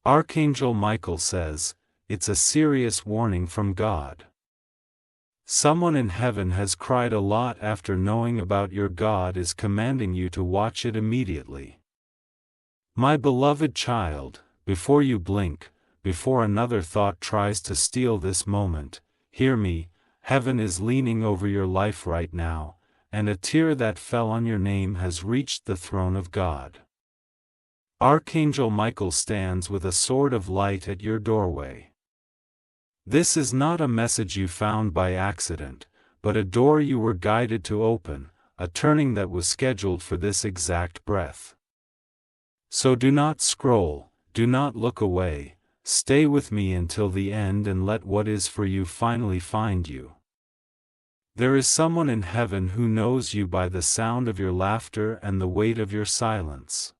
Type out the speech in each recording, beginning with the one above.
Archangel Michael says, it's a serious warning from God. Someone in heaven has cried a lot after knowing about your God is commanding you to watch it immediately. My beloved child, before you blink, before another thought tries to steal this moment, hear me. Heaven is leaning over your life right now, and a tear that fell on your name has reached the throne of God. Archangel Michael stands with a sword of light at your doorway. This is not a message you found by accident, but a door you were guided to open, a turning that was scheduled for this exact breath. So do not scroll, do not look away, stay with me until the end and let what is for you finally find you. There is someone in heaven who knows you by the sound of your laughter and the weight of your silence.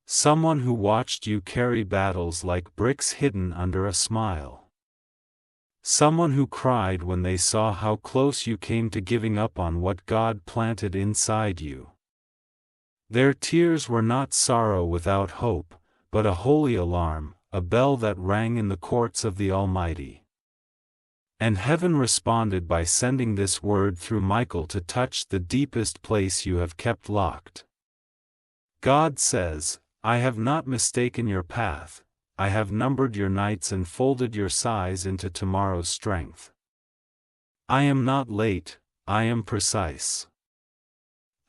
Someone who watched you carry battles like bricks hidden under a smile. Someone who cried when they saw how close you came to giving up on what God planted inside you. Their tears were not sorrow without hope, but a holy alarm, a bell that rang in the courts of the Almighty. And heaven responded by sending this word through Michael to touch the deepest place you have kept locked. God says, I have not mistaken your path, I have numbered your nights and folded your sighs into tomorrow's strength. I am not late, I am precise.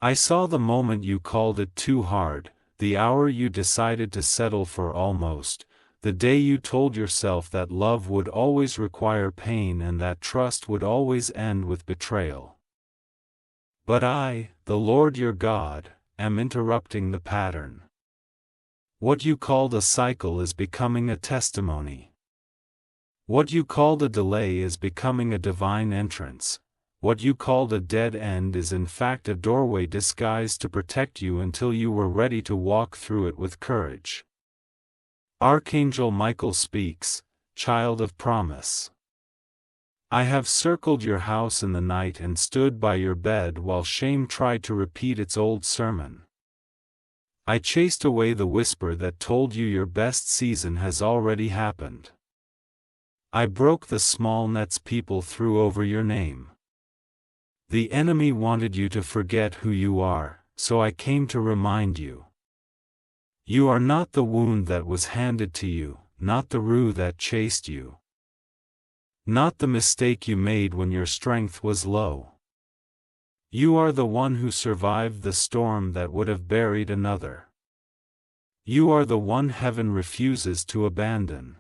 I saw the moment you called it too hard, the hour you decided to settle for almost, the day you told yourself that love would always require pain and that trust would always end with betrayal. But I, the Lord your God, am interrupting the pattern. What you called a cycle is becoming a testimony. What you called a delay is becoming a divine entrance. What you called a dead end is in fact a doorway disguised to protect you until you were ready to walk through it with courage. Archangel Michael speaks, child of promise. I have circled your house in the night and stood by your bed while shame tried to repeat its old sermon. I chased away the whisper that told you your best season has already happened. I broke the small nets people threw over your name. The enemy wanted you to forget who you are, so I came to remind you. You are not the wound that was handed to you, not the rue that chased you. Not the mistake you made when your strength was low. You are the one who survived the storm that would have buried another. You are the one heaven refuses to abandon.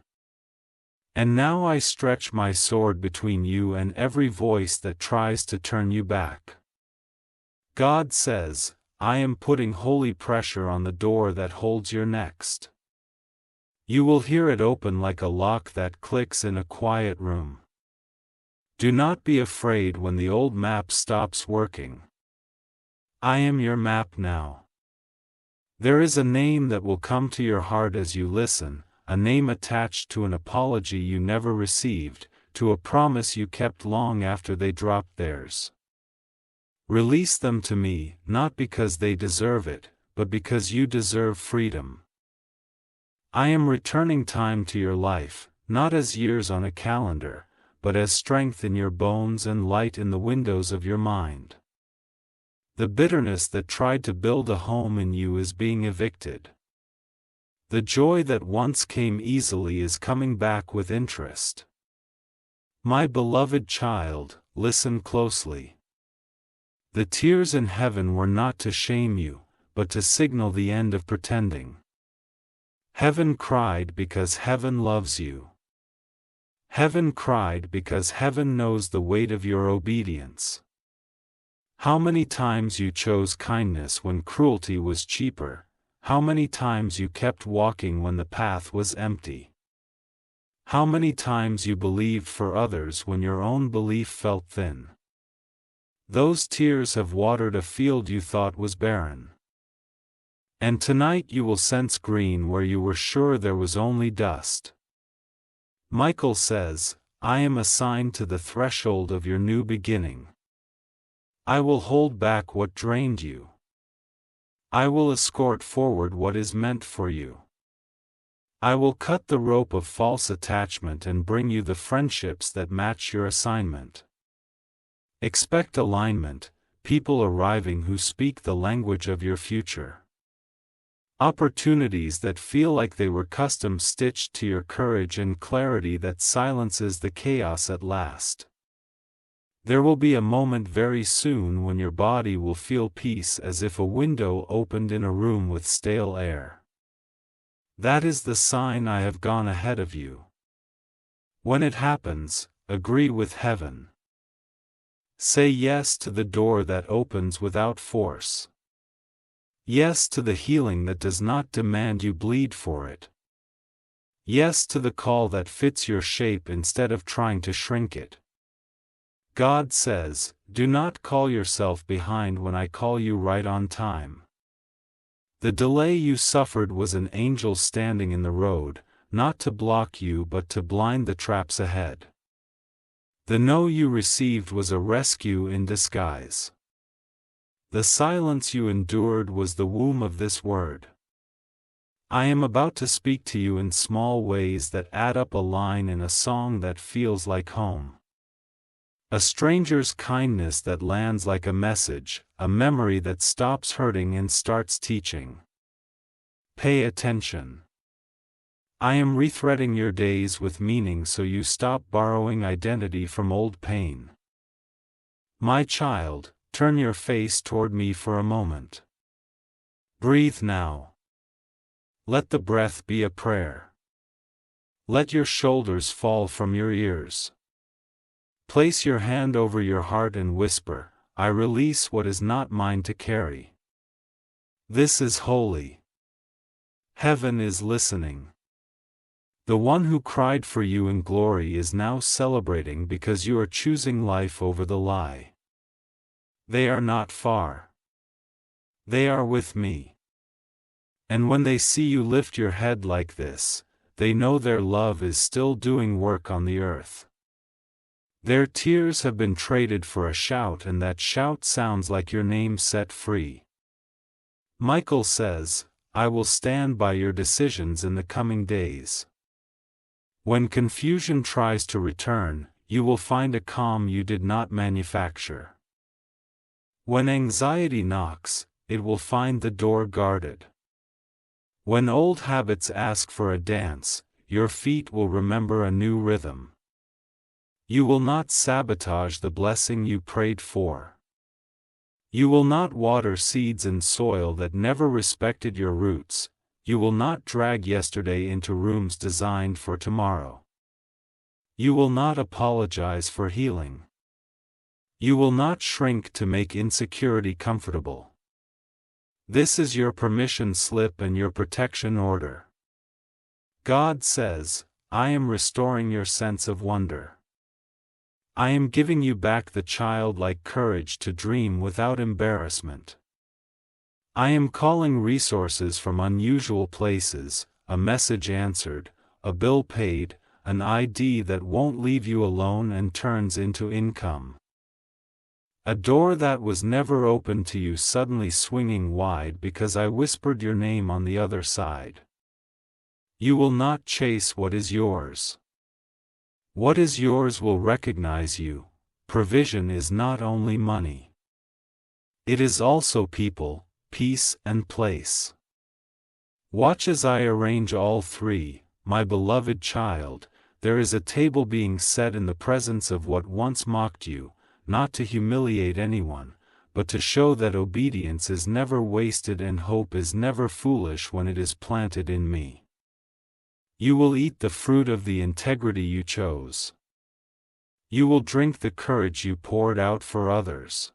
And now I stretch my sword between you and every voice that tries to turn you back. God says, I am putting holy pressure on the door that holds your next. You will hear it open like a lock that clicks in a quiet room. Do not be afraid when the old map stops working. I am your map now. There is a name that will come to your heart as you listen, a name attached to an apology you never received, to a promise you kept long after they dropped theirs. Release them to me, not because they deserve it, but because you deserve freedom. I am returning time to your life, not as years on a calendar, but as strength in your bones and light in the windows of your mind. The bitterness that tried to build a home in you is being evicted. The joy that once came easily is coming back with interest. My beloved child, listen closely. The tears in heaven were not to shame you, but to signal the end of pretending. Heaven cried because heaven loves you. Heaven cried because heaven knows the weight of your obedience. How many times you chose kindness when cruelty was cheaper, how many times you kept walking when the path was empty. How many times you believed for others when your own belief felt thin. Those tears have watered a field you thought was barren. And tonight you will sense green where you were sure there was only dust. Michael says, I am assigned to the threshold of your new beginning. I will hold back what drained you. I will escort forward what is meant for you. I will cut the rope of false attachment and bring you the friendships that match your assignment. Expect alignment, people arriving who speak the language of your future. Opportunities that feel like they were custom-stitched to your courage and clarity that silences the chaos at last. There will be a moment very soon when your body will feel peace as if a window opened in a room with stale air. That is the sign I have gone ahead of you. When it happens, agree with heaven. Say yes to the door that opens without force. Yes to the healing that does not demand you bleed for it. Yes to the call that fits your shape instead of trying to shrink it. God says, do not call yourself behind when I call you right on time. The delay you suffered was an angel standing in the road, not to block you but to blind the traps ahead. The no you received was a rescue in disguise. The silence you endured was the womb of this word. I am about to speak to you in small ways that add up a line in a song that feels like home. A stranger's kindness that lands like a message, a memory that stops hurting and starts teaching. Pay attention. I am rethreading your days with meaning so you stop borrowing identity from old pain. My child, turn your face toward me for a moment. Breathe now. Let the breath be a prayer. Let your shoulders fall from your ears. Place your hand over your heart and whisper, I release what is not mine to carry. This is holy. Heaven is listening. The one who cried for you in glory is now celebrating because you are choosing life over the lie. They are not far. They are with me. And when they see you lift your head like this, they know their love is still doing work on the earth. Their tears have been traded for a shout, and that shout sounds like your name set free. Michael says, I will stand by your decisions in the coming days. When confusion tries to return, you will find a calm you did not manufacture. When anxiety knocks, it will find the door guarded. When old habits ask for a dance, your feet will remember a new rhythm. You will not sabotage the blessing you prayed for. You will not water seeds in soil that never respected your roots. You will not drag yesterday into rooms designed for tomorrow. You will not apologize for healing. You will not shrink to make insecurity comfortable. This is your permission slip and your protection order. God says, I am restoring your sense of wonder. I am giving you back the childlike courage to dream without embarrassment. I am calling resources from unusual places, a message answered, a bill paid, an ID that won't leave you alone and turns into income. A door that was never open to you suddenly swinging wide because I whispered your name on the other side. You will not chase what is yours. What is yours will recognize you. Provision is not only money. It is also people, peace and place. Watch as I arrange all three, my beloved child. There is a table being set in the presence of what once mocked you, not to humiliate anyone, but to show that obedience is never wasted and hope is never foolish when it is planted in me. You will eat the fruit of the integrity you chose. You will drink the courage you poured out for others.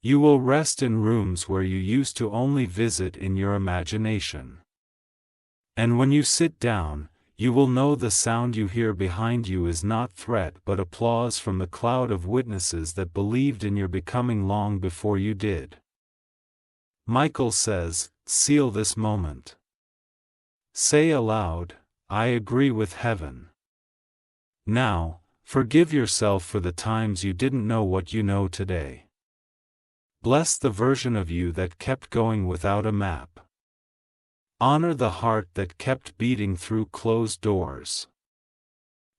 You will rest in rooms where you used to only visit in your imagination. And when you sit down, you will know the sound you hear behind you is not threat but applause from the cloud of witnesses that believed in your becoming long before you did. Michael says, seal this moment. Say aloud, I agree with heaven. Now, forgive yourself for the times you didn't know what you know today. Bless the version of you that kept going without a map. Honor the heart that kept beating through closed doors.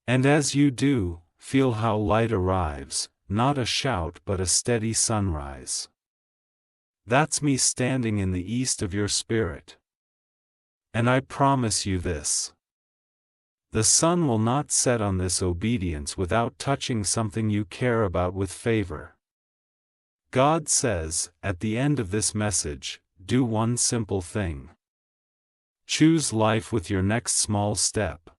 And as you do, feel how light arrives, not a shout but a steady sunrise. That's me standing in the east of your spirit. And I promise you this. The sun will not set on this obedience without touching something you care about with favor. God says, at the end of this message, do one simple thing. Choose life with your next small step.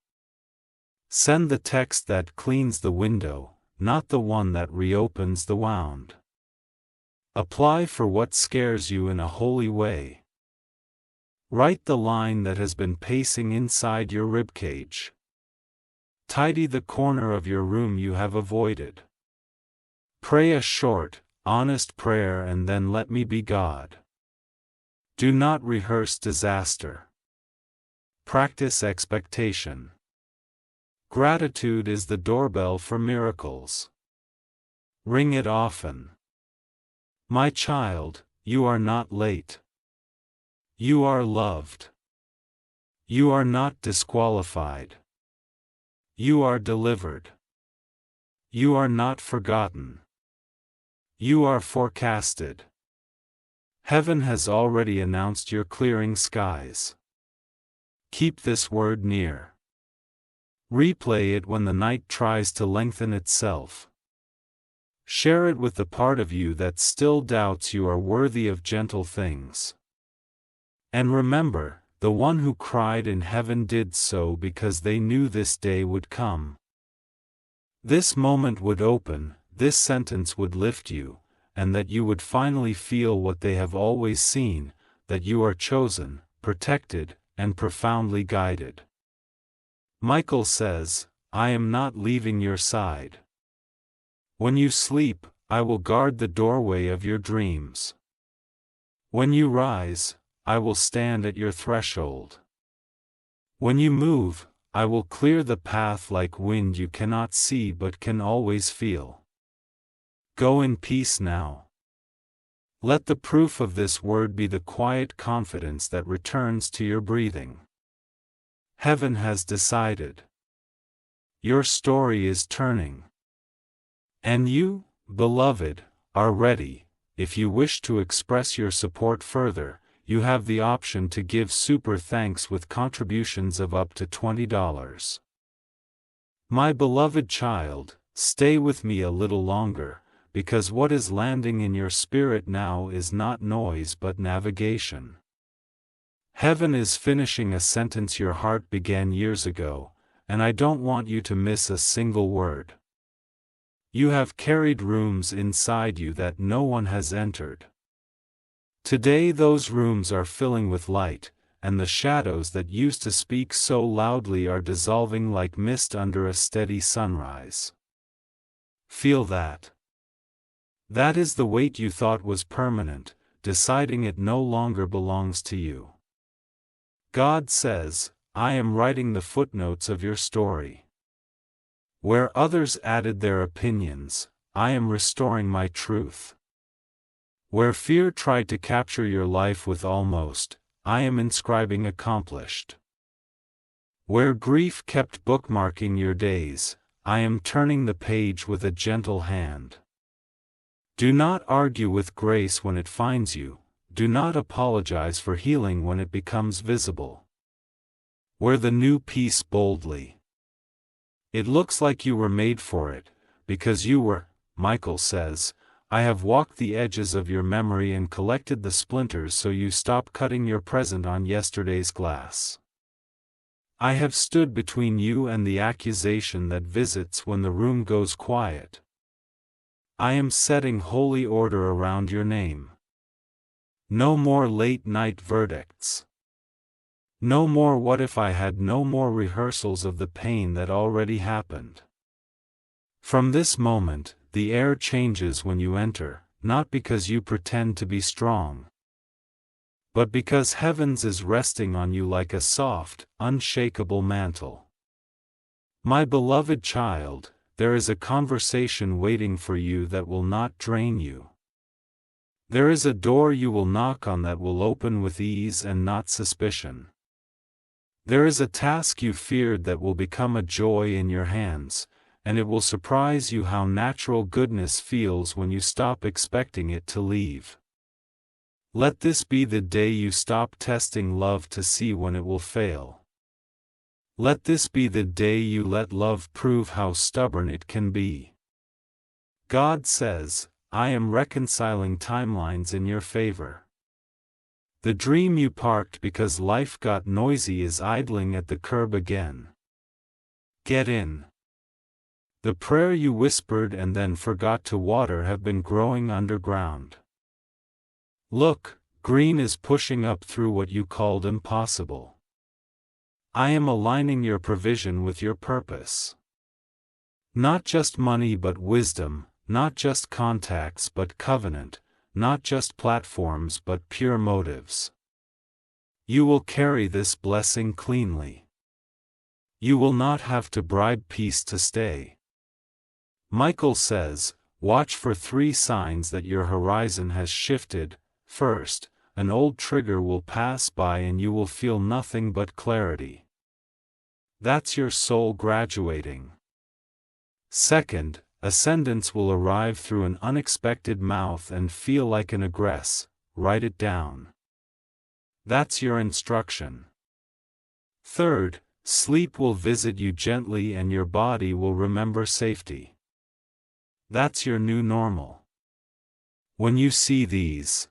Send the text that cleans the window, not the one that reopens the wound. Apply for what scares you in a holy way. Write the line that has been pacing inside your ribcage. Tidy the corner of your room you have avoided. Pray a short, honest prayer and then let me be God. Do not rehearse disaster. Practice expectation. Gratitude is the doorbell for miracles. Ring it often. My child, you are not late. You are loved. You are not disqualified. You are delivered. You are not forgotten. You are forecasted. Heaven has already announced your clearing skies. Keep this word near. Replay it when the night tries to lengthen itself. Share it with the part of you that still doubts you are worthy of gentle things. And remember, the one who cried in heaven did so because they knew this day would come. This moment would open, this sentence would lift you, and that you would finally feel what they have always seen, that you are chosen, protected, and profoundly guided. Michael says, I am not leaving your side. When you sleep, I will guard the doorway of your dreams. When you rise, I will stand at your threshold. When you move, I will clear the path like wind you cannot see but can always feel. Go in peace now. Let the proof of this word be the quiet confidence that returns to your breathing. Heaven has decided. Your story is turning. And you, beloved, are ready. If you wish to express your support further, you have the option to give super thanks with contributions of up to $20. My beloved child, stay with me a little longer, because what is landing in your spirit now is not noise but navigation. Heaven is finishing a sentence your heart began years ago, and I don't want you to miss a single word. You have carried rooms inside you that no one has entered. Today those rooms are filling with light, and the shadows that used to speak so loudly are dissolving like mist under a steady sunrise. Feel that. That is the weight you thought was permanent, deciding it no longer belongs to you. God says, I am writing the footnotes of your story. Where others added their opinions, I am restoring my truth. Where fear tried to capture your life with almost, I am inscribing accomplished. Where grief kept bookmarking your days, I am turning the page with a gentle hand. Do not argue with grace when it finds you, do not apologize for healing when it becomes visible. Wear the new peace boldly. It looks like you were made for it, because you were, Michael says, I have walked the edges of your memory and collected the splinters so you stop cutting your present on yesterday's glass. I have stood between you and the accusation that visits when the room goes quiet. I am setting holy order around your name. No more late-night verdicts. No more what if I had, no more rehearsals of the pain that already happened. From this moment, the air changes when you enter, not because you pretend to be strong, but because heaven's is resting on you like a soft, unshakable mantle. My beloved child, there is a conversation waiting for you that will not drain you. There is a door you will knock on that will open with ease and not suspicion. There is a task you feared that will become a joy in your hands, and it will surprise you how natural goodness feels when you stop expecting it to leave. Let this be the day you stop testing love to see when it will fail. Let this be the day you let love prove how stubborn it can be. God says, I am reconciling timelines in your favor. The dream you parked because life got noisy is idling at the curb again. Get in. The prayer you whispered and then forgot to water have been growing underground. Look, green is pushing up through what you called impossible. I am aligning your provision with your purpose. Not just money but wisdom, not just contacts but covenant, not just platforms but pure motives. You will carry this blessing cleanly. You will not have to bribe peace to stay. Michael says, watch for 3 signs that your horizon has shifted. First, an old trigger will pass by and you will feel nothing but clarity. That's your soul graduating. Second, ascendance will arrive through an unexpected mouth and feel like an egress. Write it down. That's your instruction. Third, sleep will visit you gently and your body will remember safety. That's your new normal. When you see these,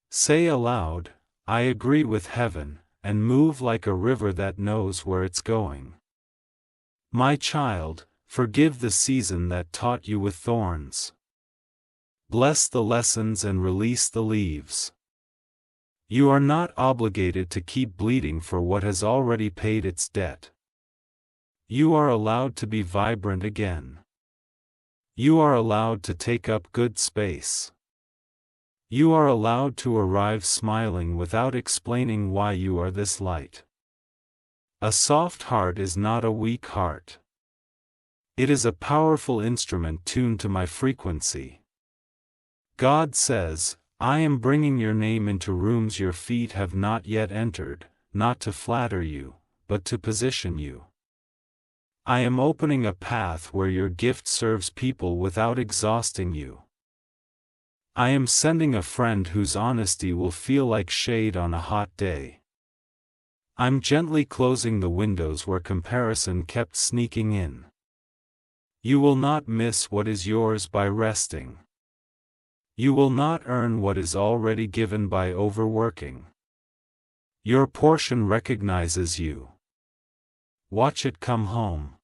say aloud, I agree with heaven, and move like a river that knows where it's going. My child, forgive the season that taught you with thorns. Bless the lessons and release the leaves. You are not obligated to keep bleeding for what has already paid its debt. You are allowed to be vibrant again. You are allowed to take up good space. You are allowed to arrive smiling without explaining why you are this light. A soft heart is not a weak heart. It is a powerful instrument tuned to my frequency. God says, I am bringing your name into rooms your feet have not yet entered, not to flatter you, but to position you. I am opening a path where your gift serves people without exhausting you. I am sending a friend whose honesty will feel like shade on a hot day. I'm gently closing the windows where comparison kept sneaking in. You will not miss what is yours by resting. You will not earn what is already given by overworking. Your portion recognizes you. Watch it come home.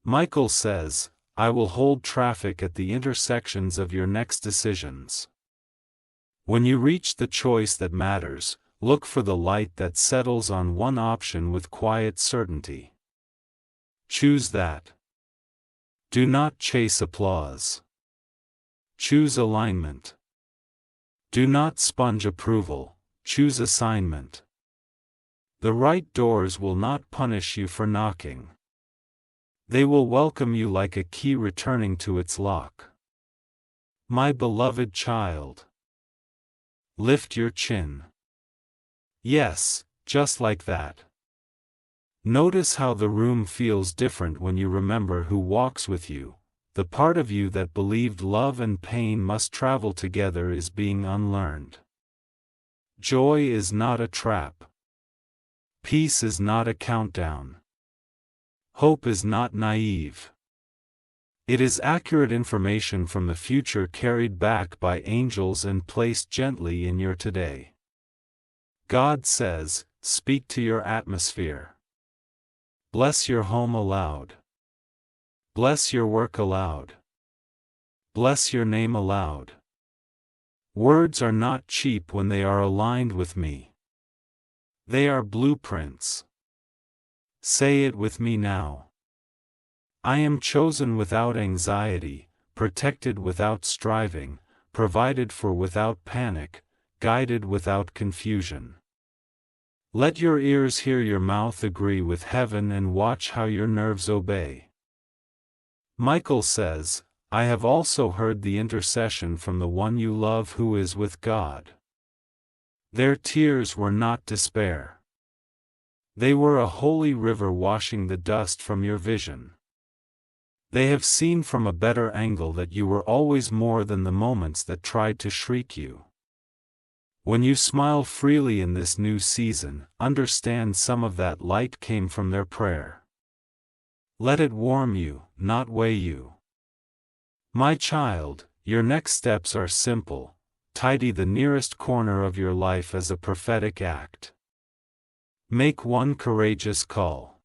Michael says, I will hold traffic at the intersections of your next decisions. When you reach the choice that matters, look for the light that settles on one option with quiet certainty. Choose that. Do not chase applause. Choose alignment. Do not sponge approval, choose assignment. The right doors will not punish you for knocking. They will welcome you like a key returning to its lock. My beloved child. Lift your chin. Yes, just like that. Notice how the room feels different when you remember who walks with you. The part of you that believed love and pain must travel together is being unlearned. Joy is not a trap. Peace is not a countdown. Hope is not naive. It is accurate information from the future carried back by angels and placed gently in your today. God says, speak to your atmosphere. Bless your home aloud. Bless your work aloud. Bless your name aloud. Words are not cheap when they are aligned with me. They are blueprints. Say it with me now. I am chosen without anxiety, protected without striving, provided for without panic, guided without confusion. Let your ears hear your mouth agree with heaven and watch how your nerves obey. Michael says, I have also heard the intercession from the one you love who is with God. Their tears were not despair. They were a holy river washing the dust from your vision. They have seen from a better angle that you were always more than the moments that tried to shriek you. When you smile freely in this new season, understand some of that light came from their prayer. Let it warm you, not weigh you. My child, your next steps are simple. Tidy the nearest corner of your life as a prophetic act. Make one courageous call.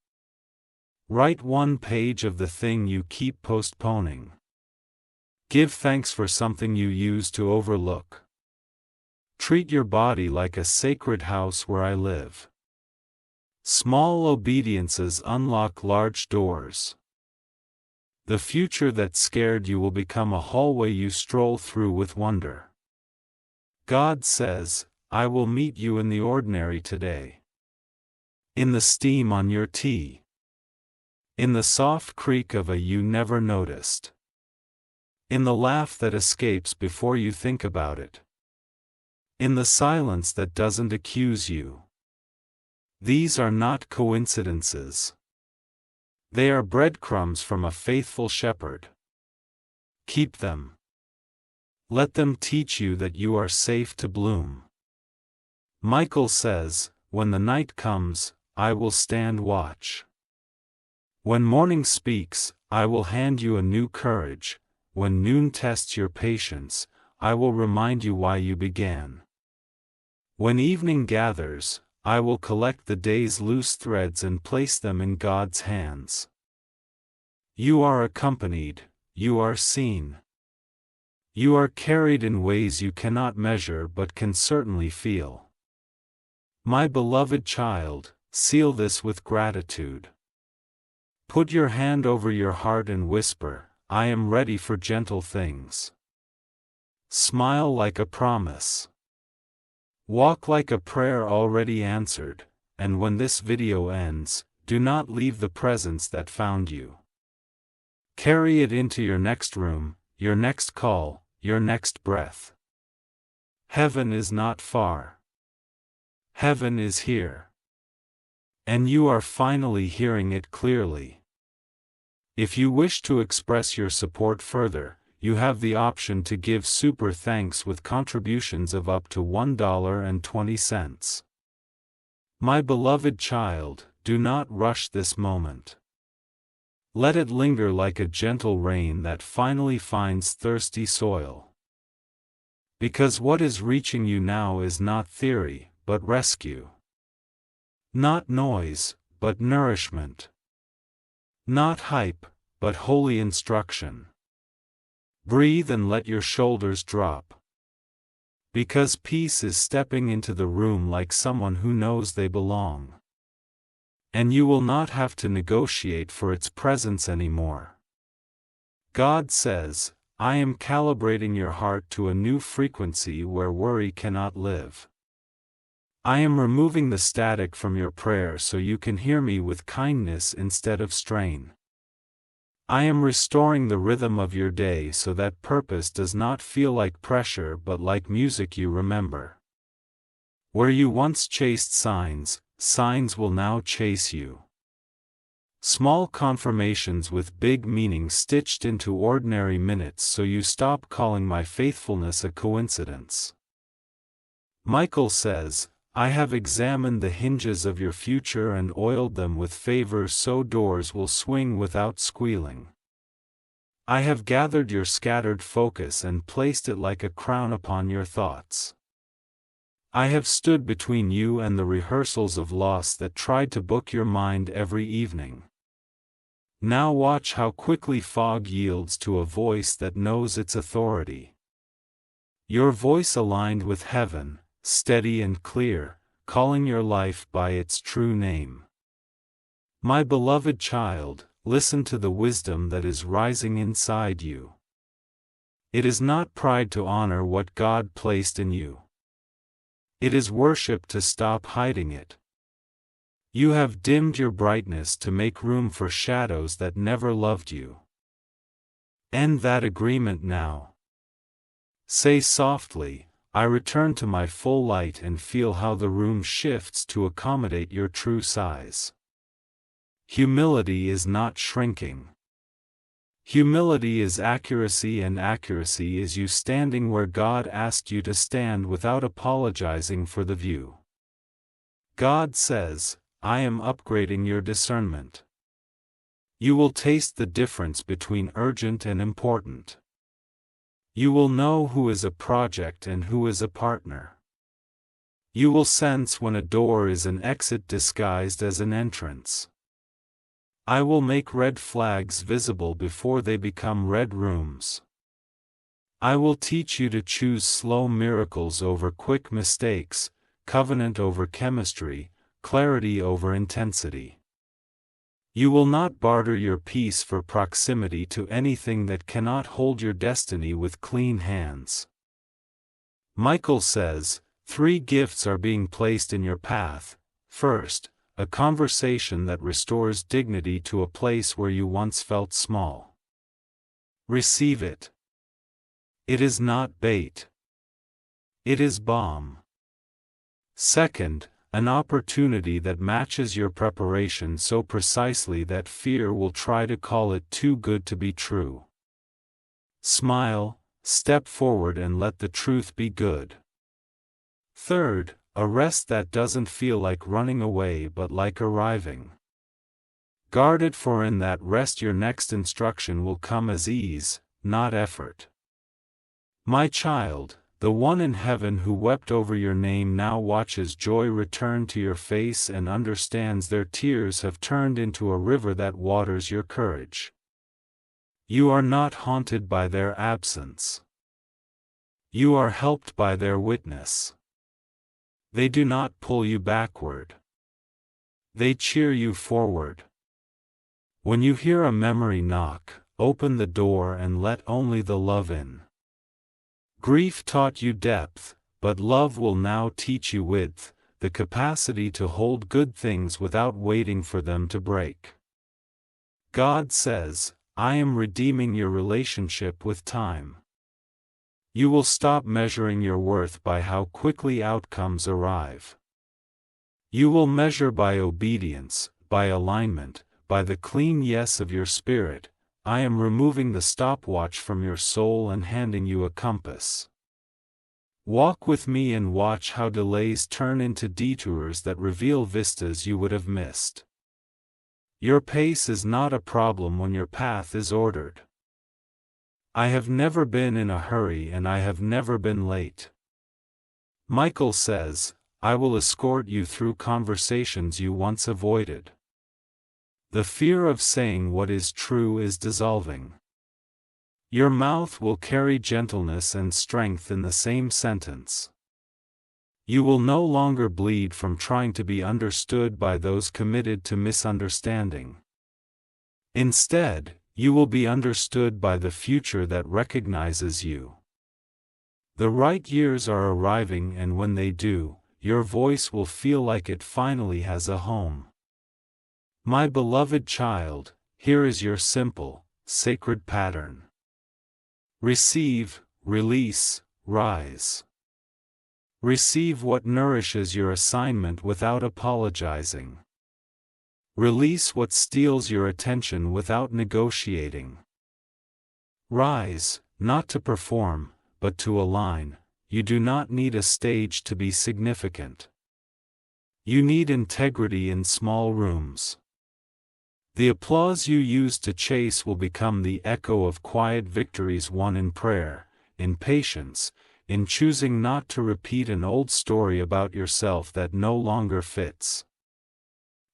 Write one page of the thing you keep postponing. Give thanks for something you used to overlook. Treat your body like a sacred house where I live. Small obediences unlock large doors. The future that scared you will become a hallway you stroll through with wonder. God says, I will meet you in the ordinary today. In the steam on your tea. In the soft creak of a you never noticed. In the laugh that escapes before you think about it. In the silence that doesn't accuse you. These are not coincidences. They are breadcrumbs from a faithful shepherd. Keep them. Let them teach you that you are safe to bloom. Michael says, when the night comes, I will stand watch. When morning speaks, I will hand you a new courage. When noon tests your patience, I will remind you why you began. When evening gathers, I will collect the day's loose threads and place them in God's hands. You are accompanied, you are seen. You are carried in ways you cannot measure but can certainly feel. My beloved child, seal this with gratitude. Put your hand over your heart and whisper, I am ready for gentle things. Smile like a promise. Walk like a prayer already answered, and when this video ends, do not leave the presence that found you. Carry it into your next room, your next call, your next breath. Heaven is not far. Heaven is here. And you are finally hearing it clearly. If you wish to express your support further, you have the option to give super thanks with contributions of up to $1.20. My beloved child, do not rush this moment. Let it linger like a gentle rain that finally finds thirsty soil. Because what is reaching you now is not theory, but rescue. Not noise, but nourishment. Not hype, but holy instruction. Breathe and let your shoulders drop. Because peace is stepping into the room like someone who knows they belong. And you will not have to negotiate for its presence anymore. God says, I am calibrating your heart to a new frequency where worry cannot live. I am removing the static from your prayer so you can hear me with kindness instead of strain. I am restoring the rhythm of your day so that purpose does not feel like pressure but like music you remember. Where you once chased signs, signs will now chase you. Small confirmations with big meaning stitched into ordinary minutes so you stop calling my faithfulness a coincidence. Michael says, I have examined the hinges of your future and oiled them with favor so doors will swing without squealing. I have gathered your scattered focus and placed it like a crown upon your thoughts. I have stood between you and the rehearsals of loss that tried to book your mind every evening. Now watch how quickly fog yields to a voice that knows its authority. Your voice aligned with heaven, steady and clear, calling your life by its true name. My beloved child, listen to the wisdom that is rising inside you. It is not pride to honor what God placed in you. It is worship to stop hiding it. You have dimmed your brightness to make room for shadows that never loved you. End that agreement now. Say softly, I return to my full light and feel how the room shifts to accommodate your true size. Humility is not shrinking. Humility is accuracy, and accuracy is you standing where God asked you to stand without apologizing for the view. God says, I am upgrading your discernment. You will taste the difference between urgent and important. You will know who is a project and who is a partner. You will sense when a door is an exit disguised as an entrance. I will make red flags visible before they become red rooms. I will teach you to choose slow miracles over quick mistakes, covenant over chemistry, clarity over intensity. You will not barter your peace for proximity to anything that cannot hold your destiny with clean hands. Michael says, 3 gifts are being placed in your path. First, a conversation that restores dignity to a place where you once felt small. Receive it. It is not bait. It is balm. Second, an opportunity that matches your preparation so precisely that fear will try to call it too good to be true. Smile, step forward and let the truth be good. Third, a rest that doesn't feel like running away but like arriving. Guard it, for in that rest your next instruction will come as ease, not effort. My child, the one in heaven who wept over your name now watches joy return to your face and understands their tears have turned into a river that waters your courage. You are not haunted by their absence. You are helped by their witness. They do not pull you backward. They cheer you forward. When you hear a memory knock, open the door and let only the love in. Grief taught you depth, but love will now teach you width, the capacity to hold good things without waiting for them to break. God says, I am redeeming your relationship with time. You will stop measuring your worth by how quickly outcomes arrive. You will measure by obedience, by alignment, by the clean yes of your spirit. I am removing the stopwatch from your soul and handing you a compass. Walk with me and watch how delays turn into detours that reveal vistas you would have missed. Your pace is not a problem when your path is ordered. I have never been in a hurry and I have never been late. Michael says, I will escort you through conversations you once avoided. The fear of saying what is true is dissolving. Your mouth will carry gentleness and strength in the same sentence. You will no longer bleed from trying to be understood by those committed to misunderstanding. Instead, you will be understood by the future that recognizes you. The right years are arriving, and when they do, your voice will feel like it finally has a home. My beloved child, here is your simple, sacred pattern. Receive, release, rise. Receive what nourishes your assignment without apologizing. Release what steals your attention without negotiating. Rise, not to perform, but to align. You do not need a stage to be significant. You need integrity in small rooms. The applause you use to chase will become the echo of quiet victories won in prayer, in patience, in choosing not to repeat an old story about yourself that no longer fits.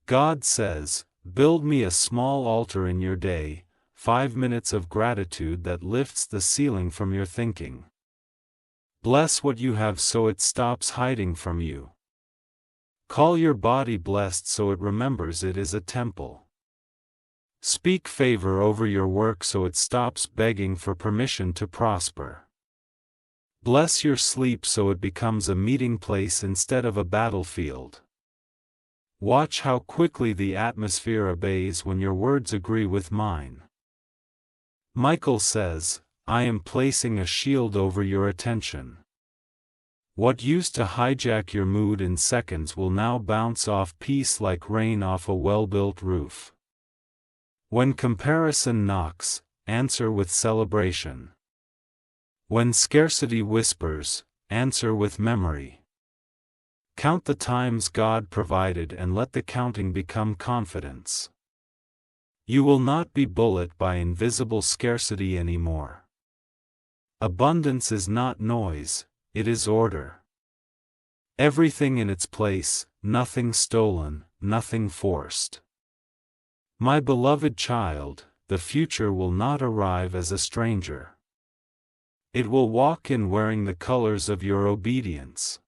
God says, build me a small altar in your day, 5 minutes of gratitude that lifts the ceiling from your thinking. Bless what you have so it stops hiding from you. Call your body blessed so it remembers it is a temple. Speak favor over your work so it stops begging for permission to prosper. Bless your sleep so it becomes a meeting place instead of a battlefield. Watch how quickly the atmosphere obeys when your words agree with mine. Michael says, I am placing a shield over your attention. What used to hijack your mood in seconds will now bounce off peace like rain off a well-built roof. When comparison knocks, answer with celebration. When scarcity whispers, answer with memory. Count the times God provided and let the counting become confidence. You will not be bullied by invisible scarcity anymore. Abundance is not noise, it is order. Everything in its place, nothing stolen, nothing forced. My beloved child, the future will not arrive as a stranger. It will walk in wearing the colors of your obedience.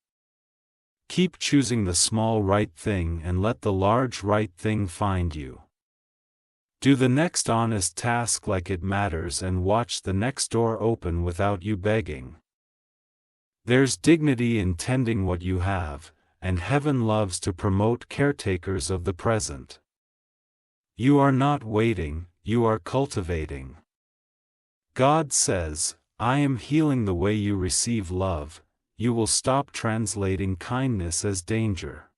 Keep choosing the small right thing and let the large right thing find you. Do the next honest task like it matters and watch the next door open without you begging. There's dignity in tending what you have, and heaven loves to promote caretakers of the present. You are not waiting, you are cultivating. God says, I am healing the way you receive love. You will stop translating kindness as danger.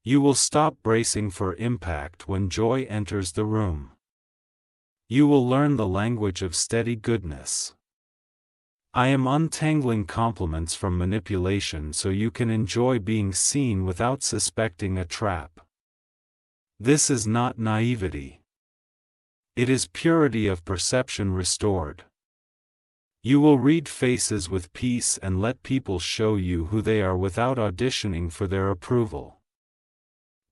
You will stop bracing for impact when joy enters the room. You will learn the language of steady goodness. I am untangling compliments from manipulation so you can enjoy being seen without suspecting a trap. This is not naivety. It is purity of perception restored. You will read faces with peace and let people show you who they are without auditioning for their approval.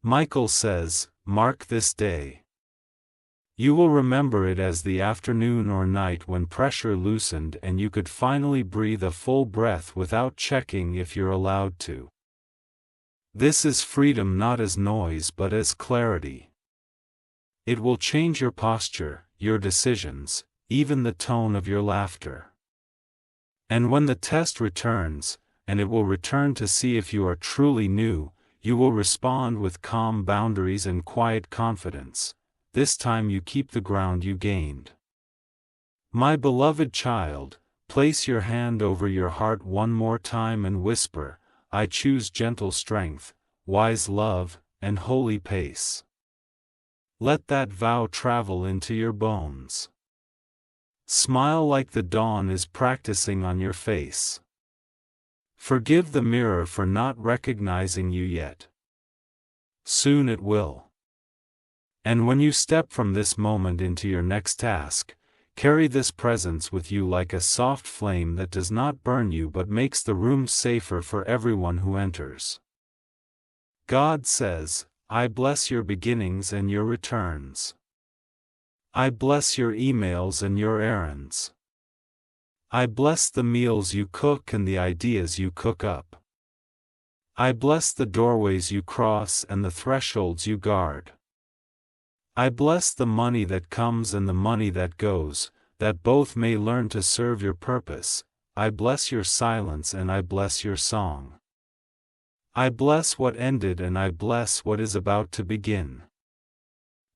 Michael says, mark this day. You will remember it as the afternoon or night when pressure loosened and you could finally breathe a full breath without checking if you're allowed to. This is freedom not as noise but as clarity. It will change your posture, your decisions, even the tone of your laughter. And when the test returns, and it will return to see if you are truly new, you will respond with calm boundaries and quiet confidence. This time you keep the ground you gained. My beloved child, place your hand over your heart one more time and whisper, I choose gentle strength, wise love, and holy pace. Let that vow travel into your bones. Smile like the dawn is practicing on your face. Forgive the mirror for not recognizing you yet. Soon it will. And when you step from this moment into your next task, carry this presence with you like a soft flame that does not burn you but makes the room safer for everyone who enters. God says, I bless your beginnings and your returns. I bless your emails and your errands. I bless the meals you cook and the ideas you cook up. I bless the doorways you cross and the thresholds you guard. I bless the money that comes and the money that goes, that both may learn to serve your purpose. I bless your silence and I bless your song. I bless what ended and I bless what is about to begin.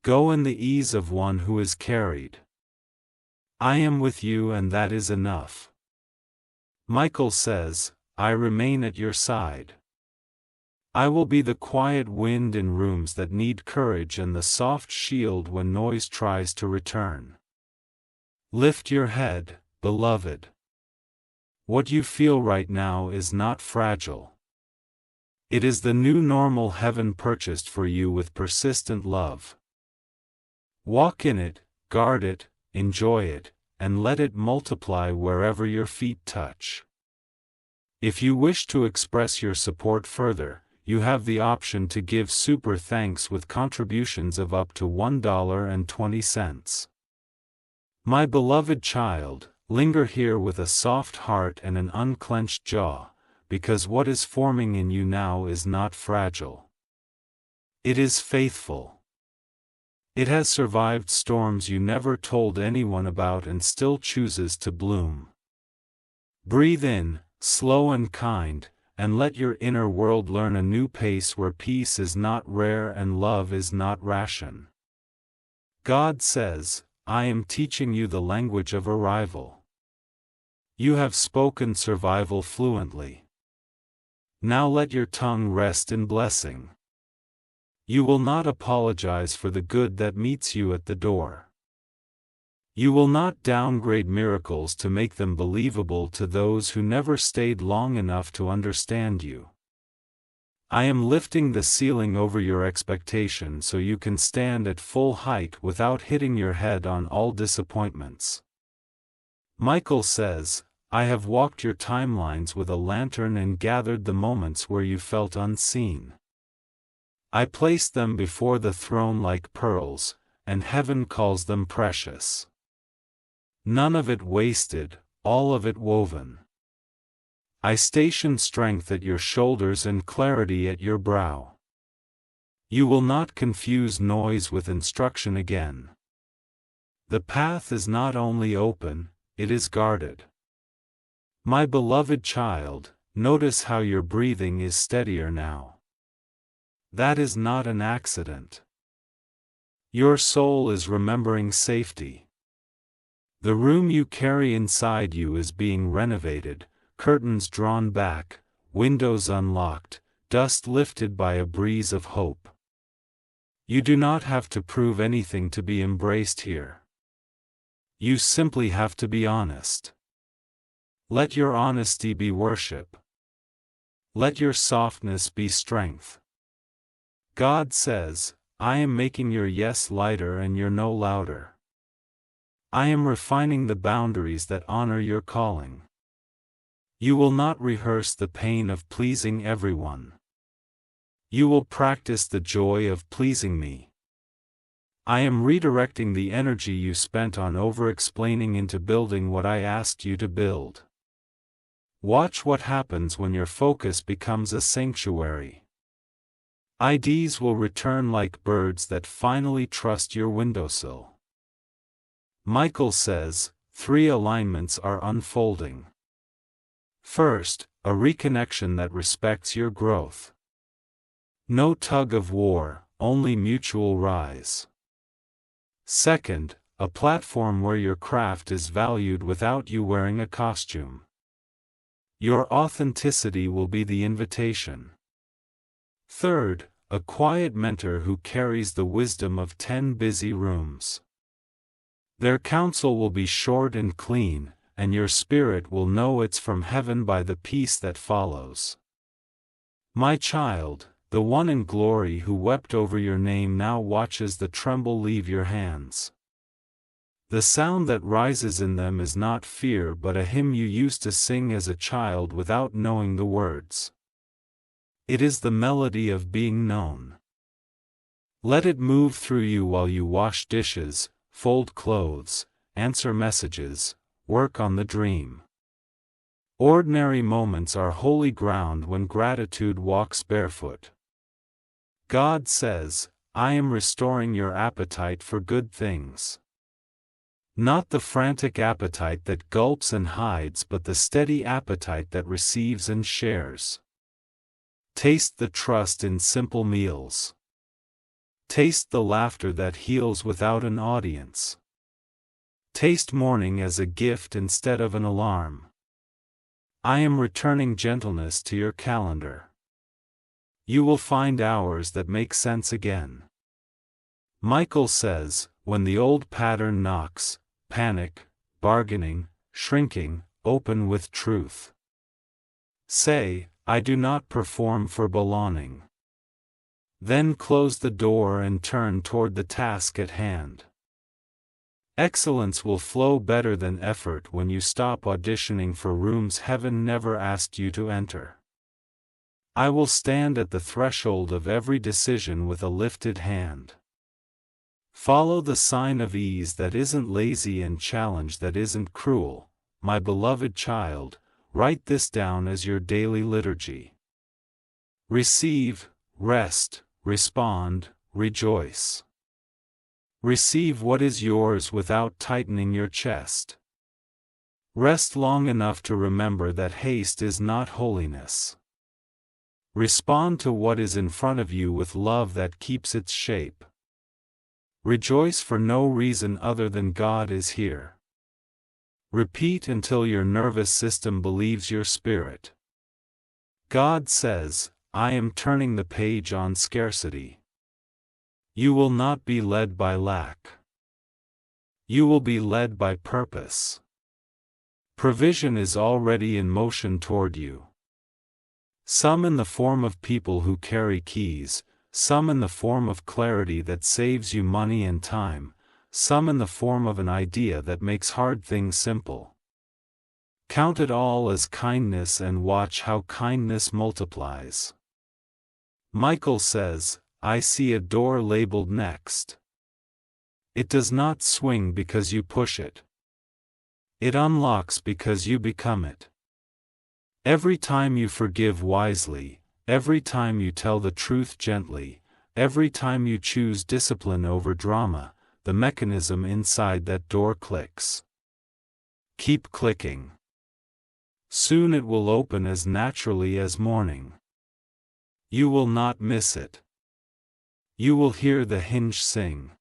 Go in the ease of one who is carried. I am with you and that is enough. Michael says, I remain at your side. I will be the quiet wind in rooms that need courage and the soft shield when noise tries to return. Lift your head, beloved. What you feel right now is not fragile. It is the new normal heaven purchased for you with persistent love. Walk in it, guard it, enjoy it, and let it multiply wherever your feet touch. If you wish to express your support further, you have the option to give super thanks with contributions of up to $1.20. My beloved child, linger here with a soft heart and an unclenched jaw, because what is forming in you now is not fragile. It is faithful. It has survived storms you never told anyone about and still chooses to bloom. Breathe in, slow and kind, and let your inner world learn a new pace where peace is not rare and love is not ration. God says, I am teaching you the language of arrival. You have spoken survival fluently. Now let your tongue rest in blessing. You will not apologize for the good that meets you at the door. You will not downgrade miracles to make them believable to those who never stayed long enough to understand you. I am lifting the ceiling over your expectation so you can stand at full height without hitting your head on all disappointments. Michael says, I have walked your timelines with a lantern and gathered the moments where you felt unseen. I placed them before the throne like pearls, and heaven calls them precious. None of it wasted, all of it woven. I station strength at your shoulders and clarity at your brow. You will not confuse noise with instruction again. The path is not only open, it is guarded. My beloved child, notice how your breathing is steadier now. That is not an accident. Your soul is remembering safety. The room you carry inside you is being renovated, curtains drawn back, windows unlocked, dust lifted by a breeze of hope. You do not have to prove anything to be embraced here. You simply have to be honest. Let your honesty be worship. Let your softness be strength. God says, I am making your yes lighter and your no louder. I am refining the boundaries that honor your calling. You will not rehearse the pain of pleasing everyone. You will practice the joy of pleasing me. I am redirecting the energy you spent on over-explaining into building what I asked you to build. Watch what happens when your focus becomes a sanctuary. Ideas will return like birds that finally trust your windowsill. Michael says, 3 alignments are unfolding. First, a reconnection that respects your growth. No tug of war, only mutual rise. Second, a platform where your craft is valued without you wearing a costume. Your authenticity will be the invitation. Third, a quiet mentor who carries the wisdom of 10 busy rooms. Their counsel will be short and clean, and your spirit will know it's from heaven by the peace that follows. My child, the one in glory who wept over your name now watches the tremble leave your hands. The sound that rises in them is not fear but a hymn you used to sing as a child without knowing the words. It is the melody of being known. Let it move through you while you wash dishes, fold clothes, answer messages, work on the dream. Ordinary moments are holy ground when gratitude walks barefoot. God says, I am restoring your appetite for good things. Not the frantic appetite that gulps and hides but the steady appetite that receives and shares. Taste the trust in simple meals. Taste the laughter that heals without an audience. Taste mourning as a gift instead of an alarm. I am returning gentleness to your calendar. You will find hours that make sense again. Michael says, when the old pattern knocks, panic, bargaining, shrinking, open with truth. Say, I do not perform for belonging. Then close the door and turn toward the task at hand. Excellence will flow better than effort when you stop auditioning for rooms heaven never asked you to enter. I will stand at the threshold of every decision with a lifted hand. Follow the sign of ease that isn't lazy and challenge that isn't cruel, my beloved child. Write this down as your daily liturgy. Receive, rest, respond, rejoice. Receive what is yours without tightening your chest. Rest long enough to remember that haste is not holiness. Respond to what is in front of you with love that keeps its shape. Rejoice for no reason other than God is here. Repeat until your nervous system believes your spirit. God says, I am turning the page on scarcity. You will not be led by lack. You will be led by purpose. Provision is already in motion toward you. Some in the form of people who carry keys, some in the form of clarity that saves you money and time, some in the form of an idea that makes hard things simple. Count it all as kindness and watch how kindness multiplies. Michael says, I see a door labeled next. It does not swing because you push it. It unlocks because you become it. Every time you forgive wisely, every time you tell the truth gently, every time you choose discipline over drama, the mechanism inside that door clicks. Keep clicking. Soon it will open as naturally as morning. You will not miss it. You will hear the hinge sing.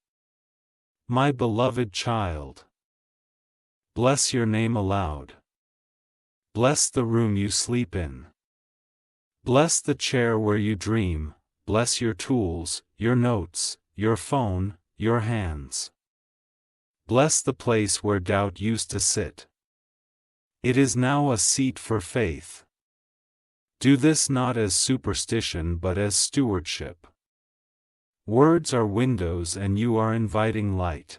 My beloved child. Bless your name aloud. Bless the room you sleep in. Bless the chair where you dream, bless your tools, your notes, your phone, your hands. Bless the place where doubt used to sit. It is now a seat for faith. Do this not as superstition but as stewardship. Words are windows and you are inviting light.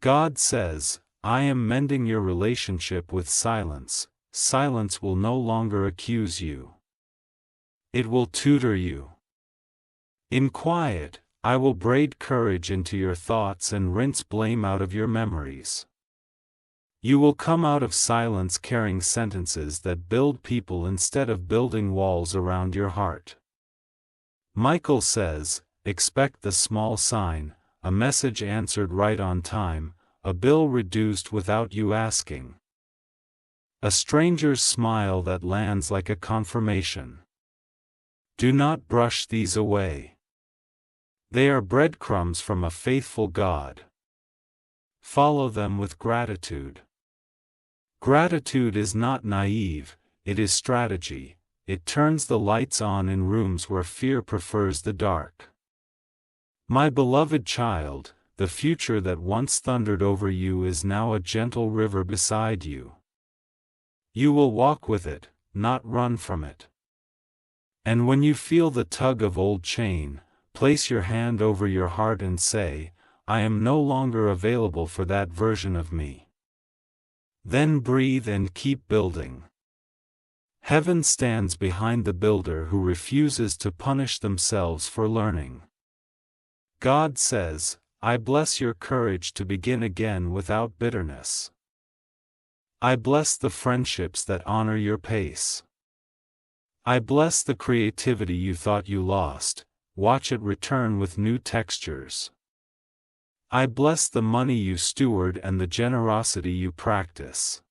God says, I am mending your relationship with silence. Silence will no longer accuse you. It will tutor you. In quiet, I will braid courage into your thoughts and rinse blame out of your memories. You will come out of silence carrying sentences that build people instead of building walls around your heart. Michael says, expect the small sign, a message answered right on time, a bill reduced without you asking. A stranger's smile that lands like a confirmation. Do not brush these away. They are breadcrumbs from a faithful God. Follow them with gratitude. Gratitude is not naive, it is strategy. It turns the lights on in rooms where fear prefers the dark. My beloved child, the future that once thundered over you is now a gentle river beside you. You will walk with it, not run from it. And when you feel the tug of old chain, place your hand over your heart and say, I am no longer available for that version of me. Then breathe and keep building. Heaven stands behind the builder who refuses to punish themselves for learning. God says, I bless your courage to begin again without bitterness. I bless the friendships that honor your pace. I bless the creativity you thought you lost, watch it return with new textures. I bless the money you steward and the generosity you practice.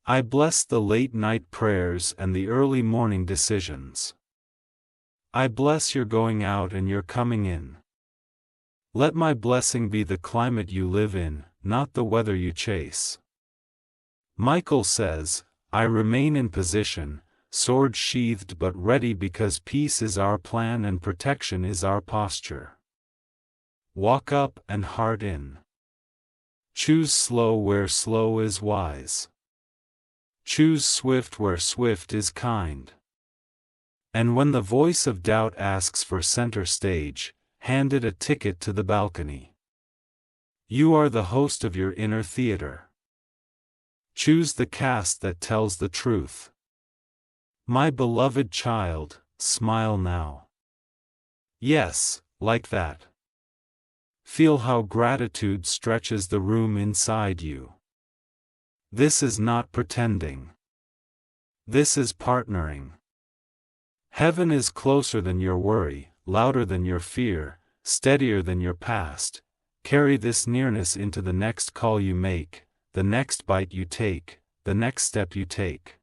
I bless the late-night prayers and the early morning decisions. I bless your going out and your coming in. Let my blessing be the climate you live in, not the weather you chase. Michael says, I remain in position, sword sheathed but ready because peace is our plan and protection is our posture. Walk up and heart in. Choose slow where slow is wise. Choose swift where swift is kind. And when the voice of doubt asks for center stage, hand it a ticket to the balcony. You are the host of your inner theater. Choose the cast that tells the truth. My beloved child, smile now. Yes, like that. Feel how gratitude stretches the room inside you. This is not pretending. This is partnering. Heaven is closer than your worry, louder than your fear, steadier than your past. Carry this nearness into the next call you make, the next bite you take, the next step you take.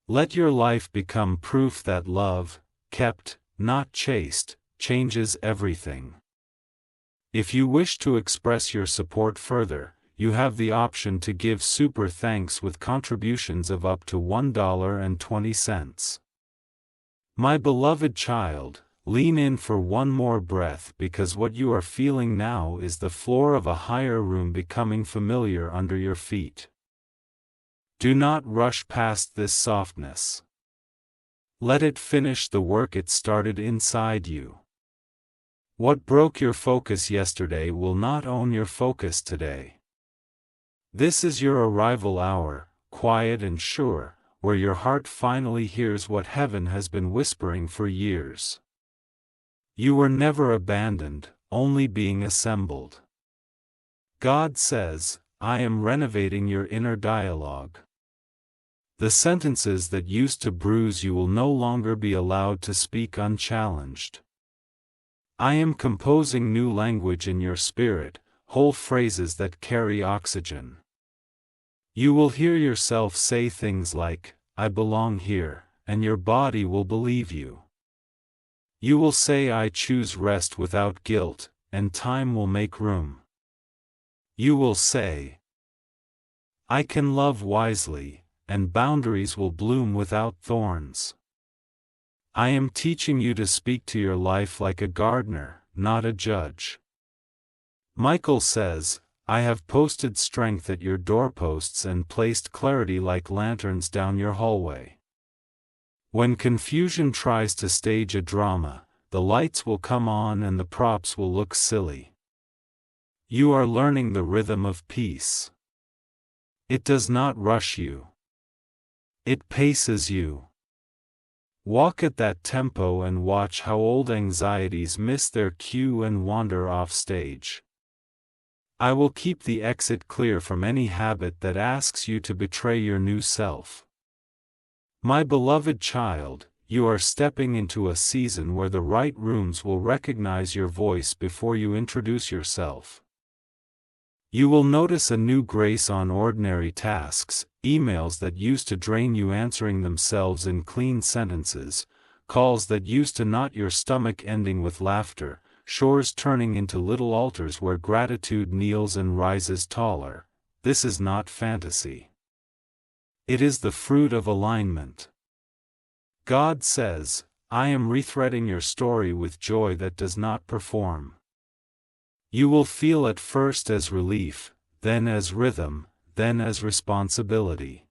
Let your life become proof that love, kept, not chased, changes everything. If you wish to express your support further, you have the option to give super thanks with contributions of up to $1.20. My beloved child, lean in for one more breath, because what you are feeling now is the floor of a higher room becoming familiar under your feet. Do not rush past this softness. Let it finish the work it started inside you. What broke your focus yesterday will not own your focus today. This is your arrival hour, quiet and sure, where your heart finally hears what heaven has been whispering for years. You were never abandoned, only being assembled. God says, I am renovating your inner dialogue. The sentences that used to bruise you will no longer be allowed to speak unchallenged. I am composing new language in your spirit, whole phrases that carry oxygen. You will hear yourself say things like, I belong here, and your body will believe you. You will say, I choose rest without guilt, and time will make room. You will say, I can love wisely, and boundaries will bloom without thorns. I am teaching you to speak to your life like a gardener, not a judge. Michael says, I have posted strength at your doorposts and placed clarity like lanterns down your hallway. When confusion tries to stage a drama, the lights will come on and the props will look silly. You are learning the rhythm of peace. It does not rush you. It paces you. Walk at that tempo and watch how old anxieties miss their cue and wander off stage. I will keep the exit clear from any habit that asks you to betray your new self. My beloved child, you are stepping into a season where the right rooms will recognize your voice before you introduce yourself. You will notice a new grace on ordinary tasks, emails that used to drain you answering themselves in clean sentences, calls that used to knot your stomach ending with laughter, shores turning into little altars where gratitude kneels and rises taller. This is not fantasy. It is the fruit of alignment. God says, I am rethreading your story with joy that does not perform. You will feel at first as relief, then as rhythm, then as responsibility.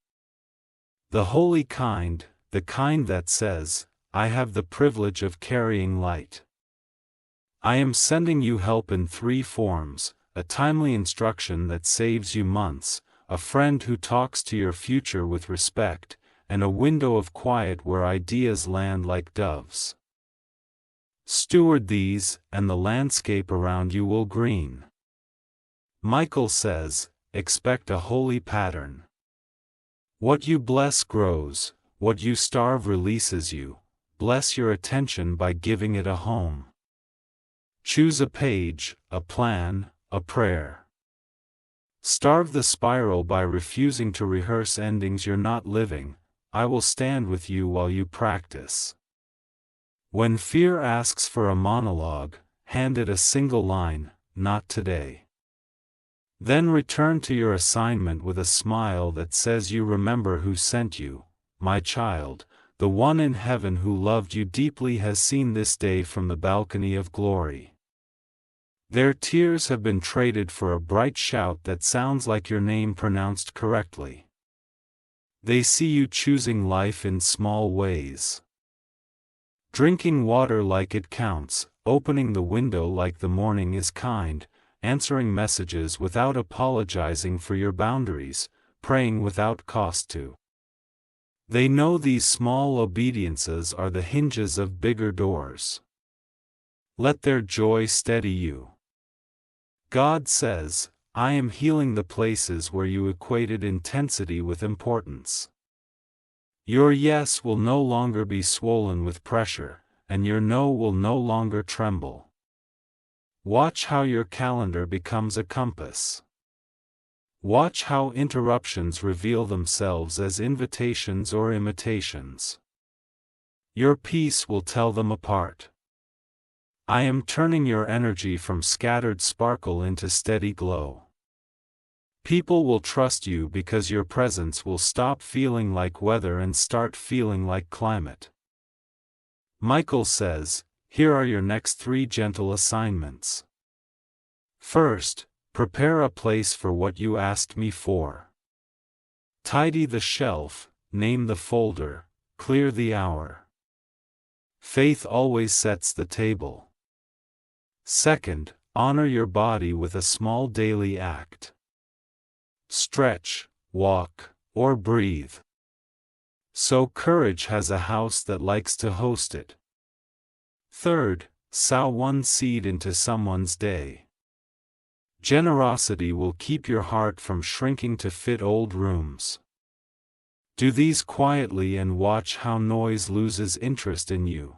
The holy kind, the kind that says, I have the privilege of carrying light. I am sending you help in 3 forms, a timely instruction that saves you months, a friend who talks to your future with respect, and a window of quiet where ideas land like doves. Steward these, and the landscape around you will green. Michael says, expect a holy pattern. What you bless grows, what you starve releases you. Bless your attention by giving it a home. Choose a page, a plan, a prayer. Starve the spiral by refusing to rehearse endings you're not living. I will stand with you while you practice. When fear asks for a monologue, hand it a single line, not today. Then return to your assignment with a smile that says you remember who sent you, my child, the one in heaven who loved you deeply has seen this day from the balcony of glory. Their tears have been traded for a bright shout that sounds like your name pronounced correctly. They see you choosing life in small ways. Drinking water like it counts, opening the window like the morning is kind, answering messages without apologizing for your boundaries, praying without cost to. They know these small obediences are the hinges of bigger doors. Let their joy steady you. God says, I am healing the places where you equated intensity with importance. Your yes will no longer be swollen with pressure, and your no will no longer tremble. Watch how your calendar becomes a compass. Watch how interruptions reveal themselves as invitations or imitations. Your peace will tell them apart. I am turning your energy from scattered sparkle into steady glow. People will trust you because your presence will stop feeling like weather and start feeling like climate. Michael says, here are your next 3 gentle assignments. First, prepare a place for what you asked me for. Tidy the shelf, name the folder, clear the hour. Faith always sets the table. Second, honor your body with a small daily act. Stretch, walk, or breathe. So courage has a house that likes to host it. Third, sow 1 seed into someone's day. Generosity will keep your heart from shrinking to fit old rooms. Do these quietly and watch how noise loses interest in you.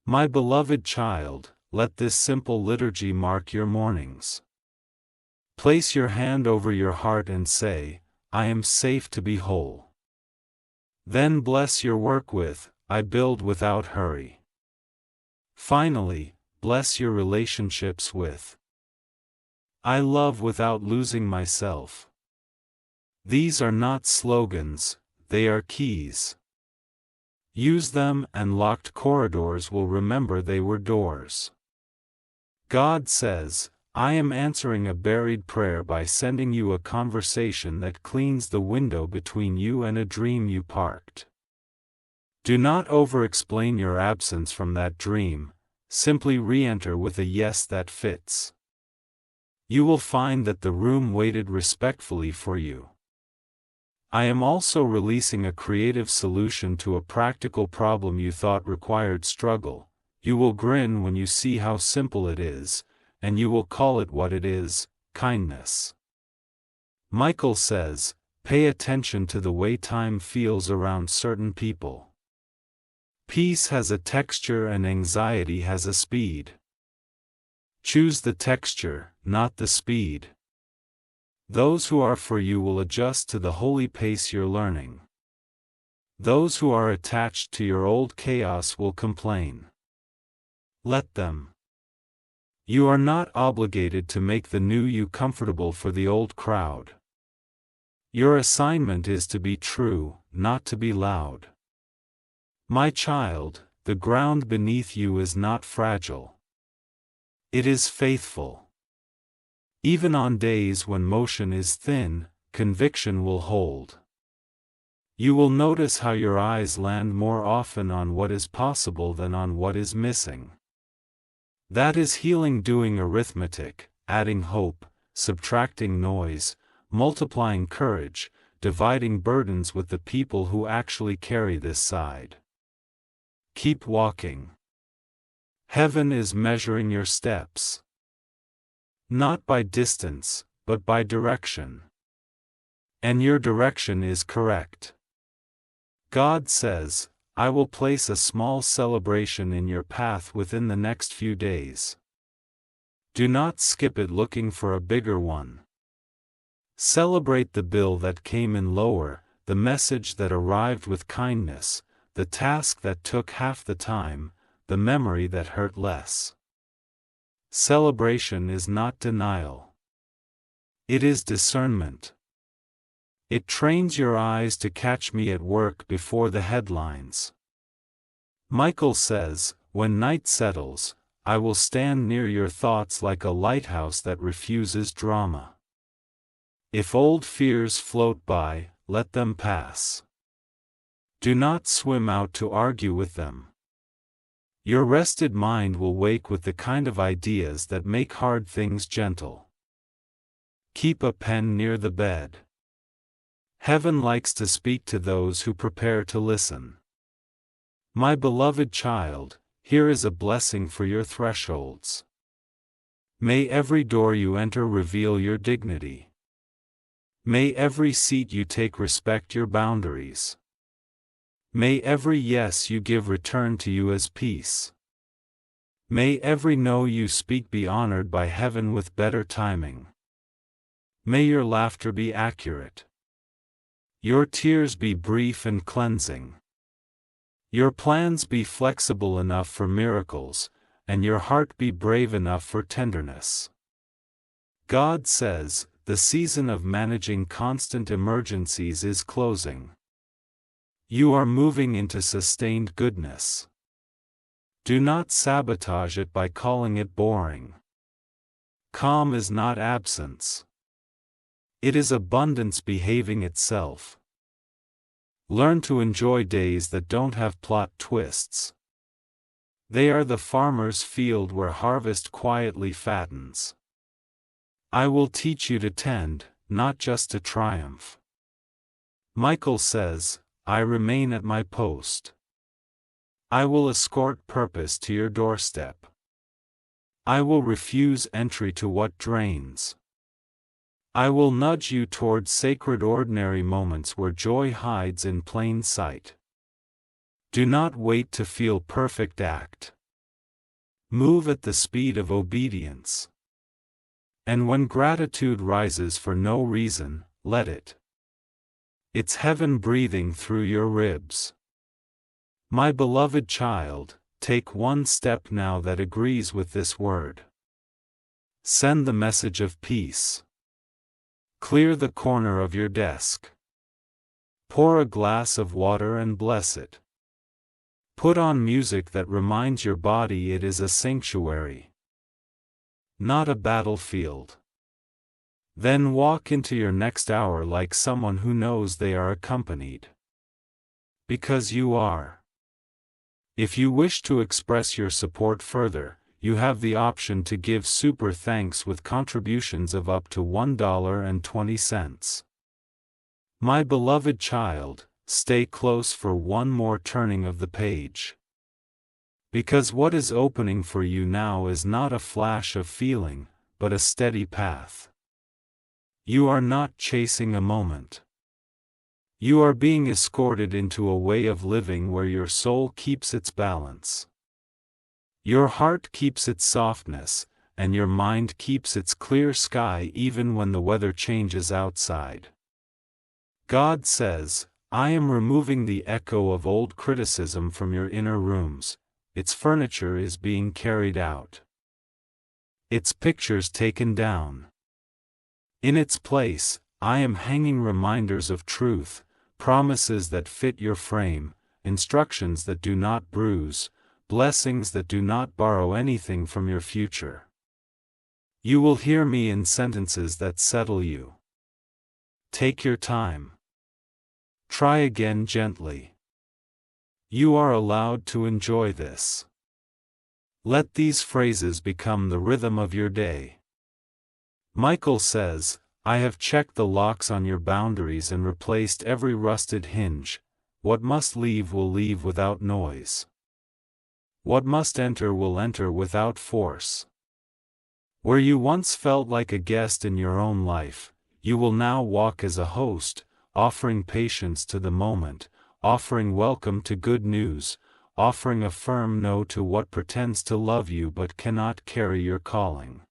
My beloved child, let this simple liturgy mark your mornings. Place your hand over your heart and say, I am safe to be whole. Then bless your work with, I build without hurry. Finally, bless your relationships with, I love without losing myself. These are not slogans, they are keys. Use them and locked corridors will remember they were doors. God says, I am answering a buried prayer by sending you a conversation that cleans the window between you and a dream you parked. Do not over-explain your absence from that dream, simply re-enter with a yes that fits. You will find that the room waited respectfully for you. I am also releasing a creative solution to a practical problem you thought required struggle. You will grin when you see how simple it is, and you will call it what it is, kindness. Michael says, pay attention to the way time feels around certain people. Peace has a texture and anxiety has a speed. Choose the texture, not the speed. Those who are for you will adjust to the holy pace you're learning. Those who are attached to your old chaos will complain. Let them. You are not obligated to make the new you comfortable for the old crowd. Your assignment is to be true, not to be loud. My child, the ground beneath you is not fragile. It is faithful. Even on days when motion is thin, conviction will hold. You will notice how your eyes land more often on what is possible than on what is missing. That is healing doing arithmetic, adding hope, subtracting noise, multiplying courage, dividing burdens with the people who actually carry this side. Keep walking. Heaven is measuring your steps. Not by distance, but by direction. And your direction is correct. God says, I will place a small celebration in your path within the next few days. Do not skip it looking for a bigger one. Celebrate the bill that came in lower, the message that arrived with kindness, the task that took half the time, the memory that hurt less. Celebration is not denial. It is discernment. It trains your eyes to catch me at work before the headlines. Michael says, when night settles, I will stand near your thoughts like a lighthouse that refuses drama. If old fears float by, let them pass. Do not swim out to argue with them. Your rested mind will wake with the kind of ideas that make hard things gentle. Keep a pen near the bed. Heaven likes to speak to those who prepare to listen. My beloved child, here is a blessing for your thresholds. May every door you enter reveal your dignity. May every seat you take respect your boundaries. May every yes you give return to you as peace. May every no you speak be honored by heaven with better timing. May your laughter be accurate. Your tears be brief and cleansing. Your plans be flexible enough for miracles, and your heart be brave enough for tenderness. God says, the season of managing constant emergencies is closing. You are moving into sustained goodness. Do not sabotage it by calling it boring. Calm is not absence. It is abundance behaving itself. Learn to enjoy days that don't have plot twists. They are the farmer's field where harvest quietly fattens. I will teach you to tend, not just to triumph. Michael says, I remain at my post. I will escort purpose to your doorstep. I will refuse entry to what drains. I will nudge you toward sacred ordinary moments where joy hides in plain sight. Do not wait to feel perfect, act. Move at the speed of obedience. And when gratitude rises for no reason, let it. It's heaven breathing through your ribs. My beloved child, take one step now that agrees with this word. Send the message of peace. Clear the corner of your desk. Pour a glass of water and bless it. Put on music that reminds your body it is a sanctuary, not a battlefield. Then walk into your next hour like someone who knows they are accompanied. Because you are. If you wish to express your support further, you have the option to give super thanks with contributions of up to $1.20. My beloved child, stay close for one more turning of the page. Because what is opening for you now is not a flash of feeling, but a steady path. You are not chasing a moment. You are being escorted into a way of living where your soul keeps its balance. Your heart keeps its softness, and your mind keeps its clear sky even when the weather changes outside. God says, I am removing the echo of old criticism from your inner rooms. Its furniture is being carried out. Its pictures taken down. In its place, I am hanging reminders of truth, promises that fit your frame, instructions that do not bruise, blessings that do not borrow anything from your future. You will hear me in sentences that settle you. Take your time. Try again gently. You are allowed to enjoy this. Let these phrases become the rhythm of your day. Michael says, I have checked the locks on your boundaries and replaced every rusted hinge. What must leave will leave without noise. What must enter will enter without force. Where you once felt like a guest in your own life, you will now walk as a host, offering patience to the moment, offering welcome to good news, offering a firm no to what pretends to love you but cannot carry your calling.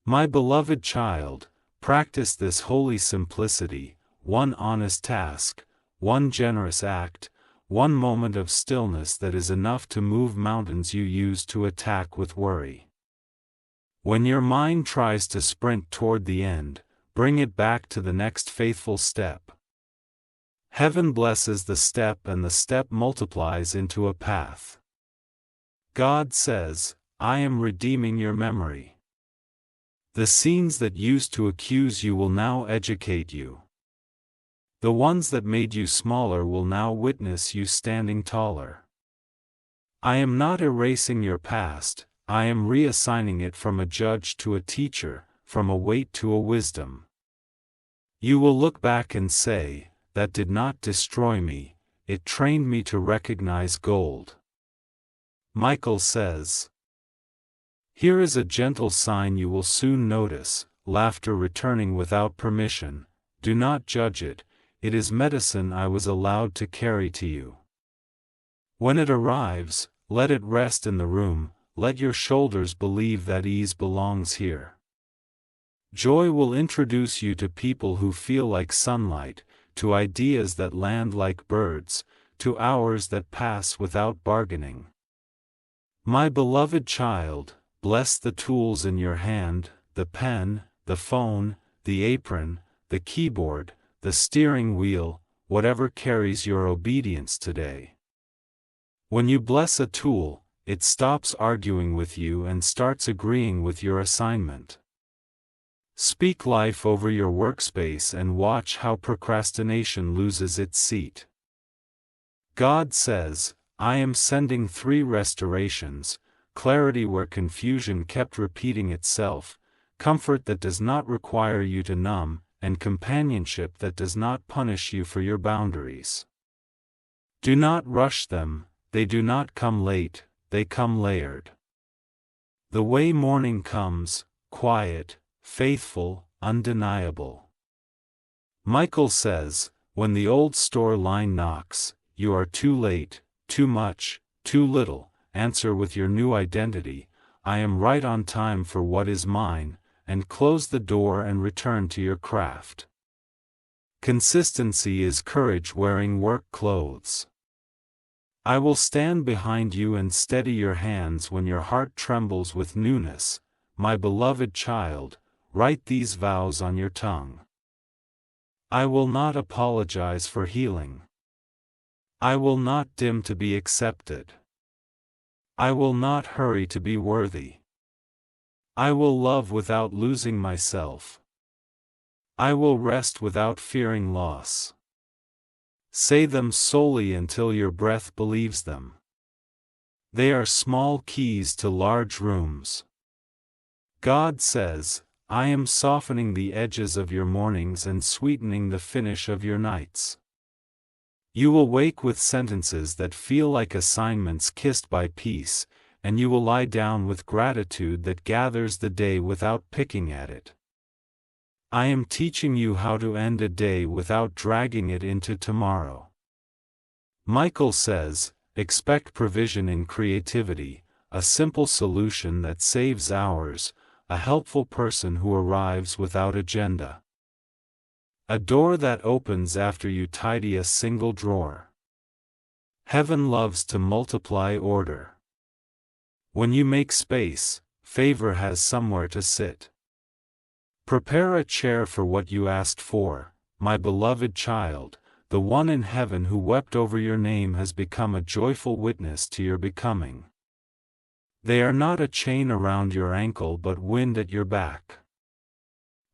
My beloved child, practice this holy simplicity, one honest task, one generous act, one moment of stillness that is enough to move mountains you used to attack with worry. When your mind tries to sprint toward the end, bring it back to the next faithful step. Heaven blesses the step and the step multiplies into a path. God says, I am redeeming your memory. The scenes that used to accuse you will now educate you. The ones that made you smaller will now witness you standing taller. I am not erasing your past, I am reassigning it from a judge to a teacher, from a weight to a wisdom. You will look back and say, that did not destroy me, it trained me to recognize gold. Michael says, here is a gentle sign you will soon notice, laughter returning without permission. Do not judge it, it is medicine I was allowed to carry to you. When it arrives, let it rest in the room, let your shoulders believe that ease belongs here. Joy will introduce you to people who feel like sunlight, to ideas that land like birds, to hours that pass without bargaining. My beloved child, bless the tools in your hand, the pen, the phone, the apron, the keyboard, the steering wheel, whatever carries your obedience today. When you bless a tool, it stops arguing with you and starts agreeing with your assignment. Speak life over your workspace and watch how procrastination loses its seat. God says, I am sending 3 restorations: clarity where confusion kept repeating itself, comfort that does not require you to numb, and companionship that does not punish you for your boundaries. Do not rush them, they do not come late, they come layered. The way morning comes, quiet, faithful, undeniable. Michael says, when the old store line knocks, you are too late, too much, too little, answer with your new identity, I am right on time for what is mine, and close the door and return to your craft. Consistency is courage wearing work clothes. I will stand behind you and steady your hands when your heart trembles with newness, my beloved child, write these vows on your tongue. I will not apologize for healing. I will not dim to be accepted. I will not hurry to be worthy. I will love without losing myself. I will rest without fearing loss. Say them solely until your breath believes them. They are small keys to large rooms. God says, I am softening the edges of your mornings and sweetening the finish of your nights. You will wake with sentences that feel like assignments kissed by peace, and you will lie down with gratitude that gathers the day without picking at it. I am teaching you how to end a day without dragging it into tomorrow. Michael says, expect provision in creativity, a simple solution that saves hours, a helpful person who arrives without agenda. A door that opens after you tidy a single drawer. Heaven loves to multiply order. When you make space, favor has somewhere to sit. Prepare a chair for what you asked for, my beloved child. The one in heaven who wept over your name has become a joyful witness to your becoming. They are not a chain around your ankle but wind at your back.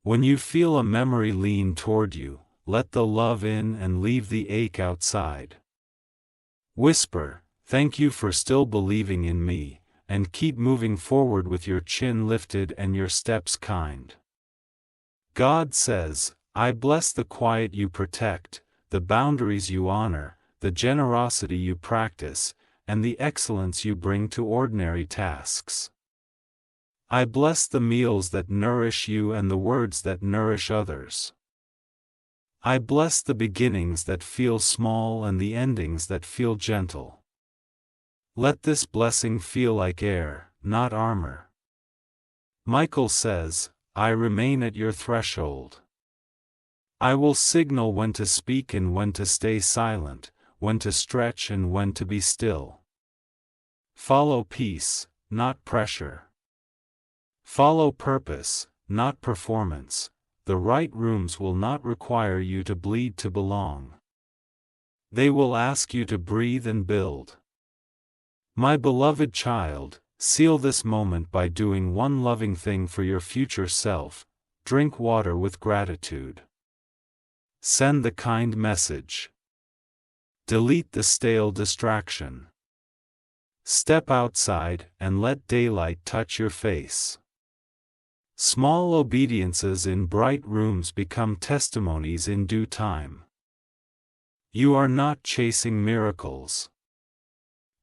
When you feel a memory lean toward you, let the love in and leave the ache outside. Whisper, thank you for still believing in me, and keep moving forward with your chin lifted and your steps kind. God says, I bless the quiet you protect, the boundaries you honor, the generosity you practice, and the excellence you bring to ordinary tasks. I bless the meals that nourish you and the words that nourish others. I bless the beginnings that feel small and the endings that feel gentle. Let this blessing feel like air, not armor. Michael says, I remain at your threshold. I will signal when to speak and when to stay silent, when to stretch and when to be still. Follow peace, not pressure. Follow purpose, not performance. The right rooms will not require you to bleed to belong. They will ask you to breathe and build. My beloved child, seal this moment by doing one loving thing for your future self: drink water with gratitude. Send the kind message. Delete the stale distraction. Step outside and let daylight touch your face. Small obediences in bright rooms become testimonies in due time. You are not chasing miracles.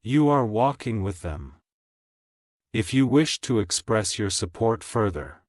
You are walking with them. If you wish to express your support further,